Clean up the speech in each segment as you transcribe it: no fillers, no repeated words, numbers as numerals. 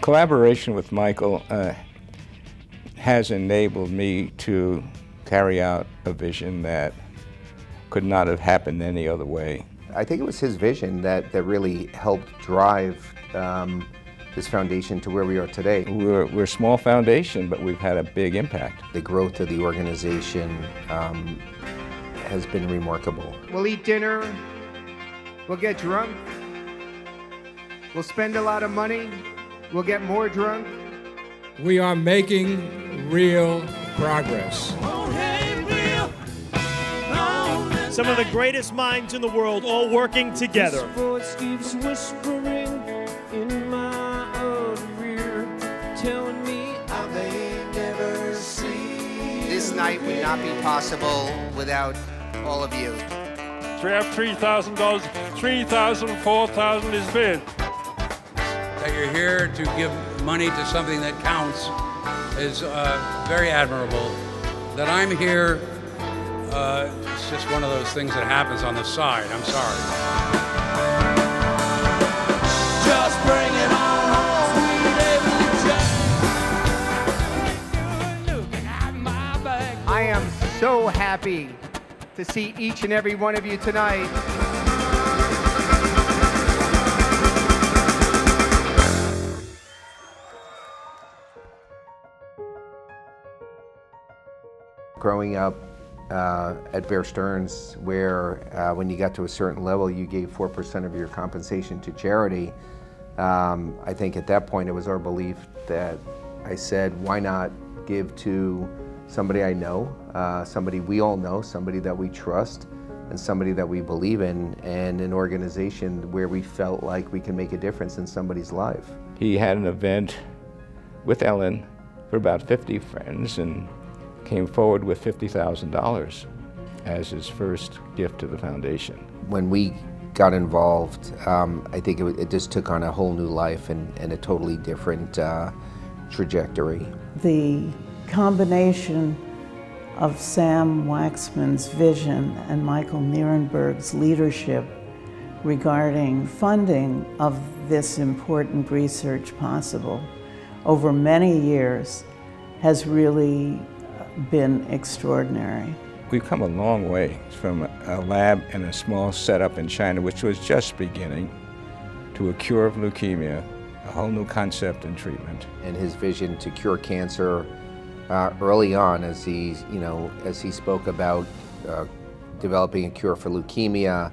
Collaboration with Michael has enabled me to carry out a vision that could not have happened any other way. I think it was his vision that really helped drive this foundation to where we are today. We're a small foundation, but we've had a big impact. The growth of the organization has been remarkable. We'll eat dinner, we'll get drunk, we'll spend a lot of money, we'll get more drunk. We are making real progress. Some of the greatest minds in the world all working together. This voice keeps whispering in my ear, telling me I may never see. This night would not be possible without all of you. We have $3,000, 3,000, 4,000 is bid. That you're here to give money to something that counts is very admirable. That I'm here, it's just one of those things that happens on the side. I'm sorry. Just bring it on home. I am so happy to see each and every one of you tonight. Growing up at Bear Stearns, where when you got to a certain level, you gave 4% of your compensation to charity, I think at that point it was our belief that I said, why not give to somebody I know, somebody we all know, somebody that we trust, and somebody that we believe in, and an organization where we felt like we can make a difference in somebody's life. He had an event with Ellen for about 50 friends and came forward with $50,000 as his first gift to the foundation. When we got involved, I think it just took on a whole new life and a totally different trajectory. The combination of Sam Waxman's vision and Michael Nierenberg's leadership regarding funding of this important research possible over many years has really been extraordinary. We've come a long way from a lab and a small setup in China, which was just beginning, to a cure of leukemia, a whole new concept and treatment. And his vision to cure cancer early on, as he spoke about developing a cure for leukemia,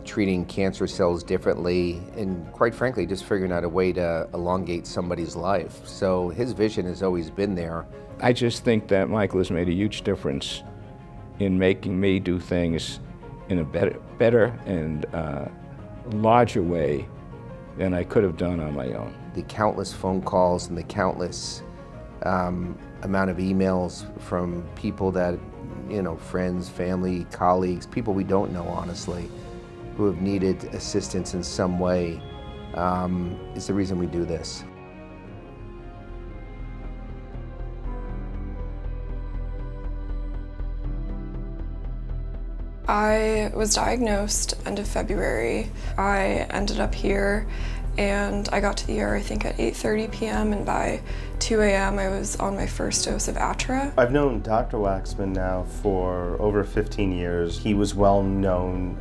treating cancer cells differently, and quite frankly, just figuring out a way to elongate somebody's life. So his vision has always been there. I just think that Michael has made a huge difference in making me do things in a better and larger way than I could have done on my own. The countless phone calls and the countless amount of emails from people that, friends, family, colleagues, people we don't know, honestly, who have needed assistance in some way, is the reason we do this. I was diagnosed end of February. I ended up here and I got to the ER I think at 8:30 p.m. and by 2 a.m. I was on my first dose of Atra. I've known Dr. Waxman now for over 15 years. He was well known,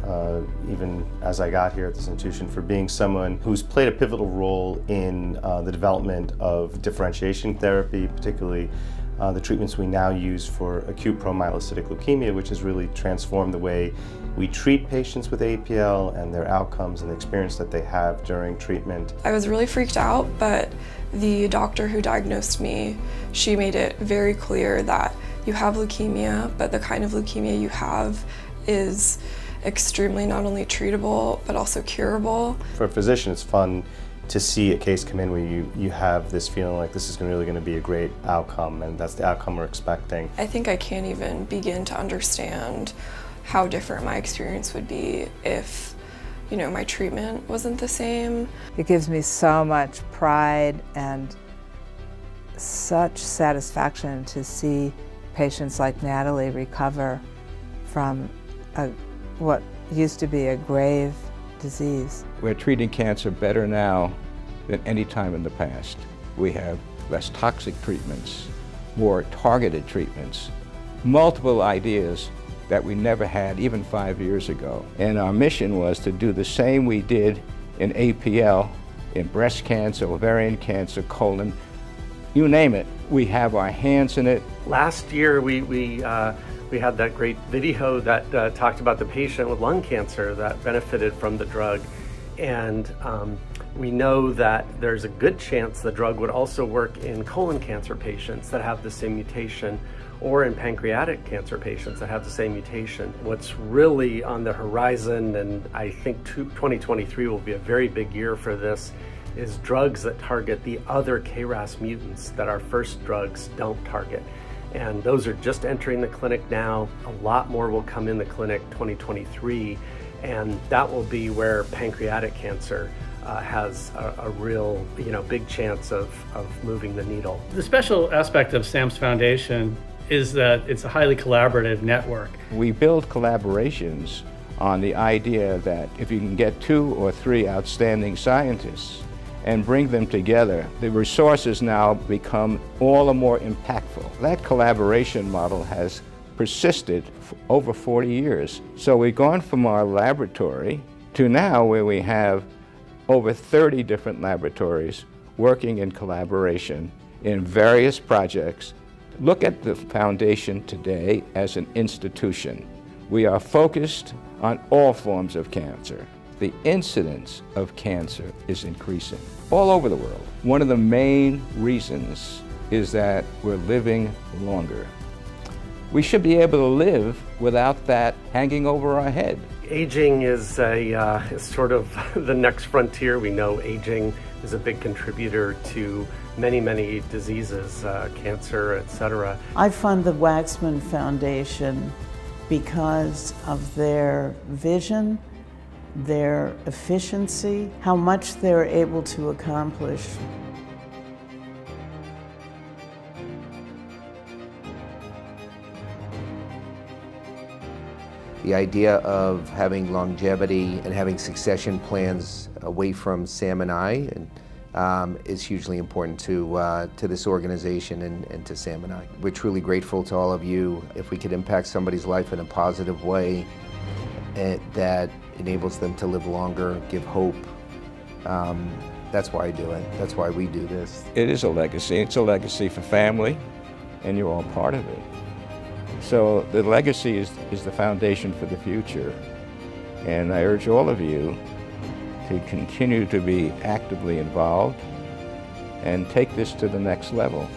even as I got here at this institution, for being someone who's played a pivotal role in the development of differentiation therapy, particularly the treatments we now use for acute promyelocytic leukemia, which has really transformed the way we treat patients with APL and their outcomes and the experience that they have during treatment. I was really freaked out, but the doctor who diagnosed me, she made it very clear that you have leukemia, but the kind of leukemia you have is extremely not only treatable, but also curable. For a physician, it's fun to see a case come in where you have this feeling like this is really going to be a great outcome, and that's the outcome we're expecting. I think I can't even begin to understand how different my experience would be if, my treatment wasn't the same. It gives me so much pride and such satisfaction to see patients like Natalie recover from what used to be a grave disease. We're treating cancer better now than any time in the past. We have less toxic treatments, more targeted treatments, multiple ideas that we never had even 5 years ago. And our mission was to do the same we did in APL, in breast cancer, ovarian cancer, colon, you name it. We have our hands in it. Last year we had that great video that talked about the patient with lung cancer that benefited from the drug. And we know that there's a good chance the drug would also work in colon cancer patients that have the same mutation, or in pancreatic cancer patients that have the same mutation. What's really on the horizon, and I think 2023 will be a very big year for this, is drugs that target the other KRAS mutants that our first drugs don't target. And those are just entering the clinic now. A lot more will come in the clinic 2023, and that will be where pancreatic cancer has a real, big chance of moving the needle. The special aspect of SAM's foundation is that it's a highly collaborative network. We build collaborations on the idea that if you can get 2 or 3 outstanding scientists and bring them together, the resources now become all the more impactful. That collaboration model has persisted for over 40 years. So we've gone from our laboratory to now where we have over 30 different laboratories working in collaboration in various projects. Look at the foundation today as an institution. We are focused on all forms of cancer. The incidence of cancer is increasing all over the world. One of the main reasons is that we're living longer. We should be able to live without that hanging over our head. Aging is sort of the next frontier. We know aging is a big contributor to many diseases, cancer, etc. I fund the Waxman Foundation because of their vision, their efficiency, how much they're able to accomplish. The idea of having longevity and having succession plans away from Sam and I is hugely important to this organization and to Sam and I. We're truly grateful to all of you. If we could impact somebody's life in a positive way that enables them to live longer, give hope, that's why I do it. That's why we do this. It is a legacy. It's a legacy for family, and you're all part of it. So the legacy is the foundation for the future. And I urge all of you to continue to be actively involved and take this to the next level.